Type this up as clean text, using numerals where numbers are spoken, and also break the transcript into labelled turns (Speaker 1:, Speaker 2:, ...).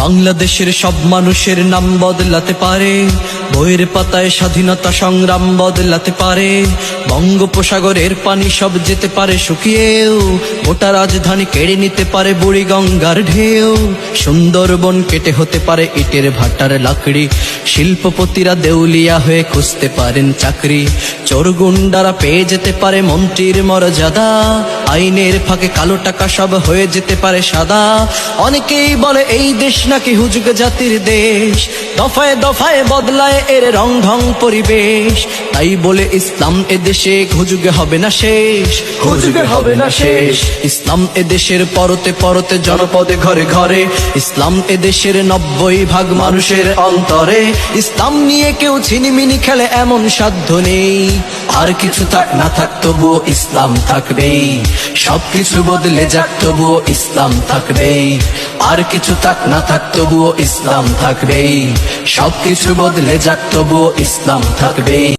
Speaker 1: বাংলাদেশের সব মানুষের নাম বদলাতে পারে, বইয়ের পাতায় স্বাধীনতা সংগ্রাম বদলাতে পারে। বঙ্গোপসাগরের পানি সব যেতে পারে শুকিয়েও, গোটা রাজধানী কেড়ে নিতে পারে বুড়ি গঙ্গার ঢেউ। সুন্দরবন কেটে হতে পারে ইটের ভাটার লাকড়ি, শিল্পপতিরা দেউলিয়া হয়ে খুঁজতে পারেন চাকরি। চোর গুন্ডারা পেয়ে যেতে পারে মন্ত্রীর মর্যাদা, আইনের ফাঁকে কালো টাকা সব হয়ে যেতে পারে সাদা। অনেকেই বলে এই দেশ নাকি হুজুগ জাতির দেশ, দফায় দফায় বদলায় এর রং ঢং পরিবেশ। তাই বলে ইসলাম এদেশে হুজুগে হবে না শেষ, হুজুগে হবে না শেষ। ইসলাম এদেশের পরতে পরতে জনপদে ঘরে ঘরে, ইসলাম এদেশের 90% মানুষের অন্তরে। ইসলাম নিয়ে কেউ ছিনিমিনি খেলে এমন সাধ্য নেই, আর কিছু থাক না থাক তবুও ইসলাম থাকবেই। সবকিছু বদলে যাক তবুও ইসলাম থাকবেই, আর কিছু থাক না থাক তবুও ইসলাম থাকবেই। সবকিছু বদলে যাক তবুও ইসলাম থাকবেই।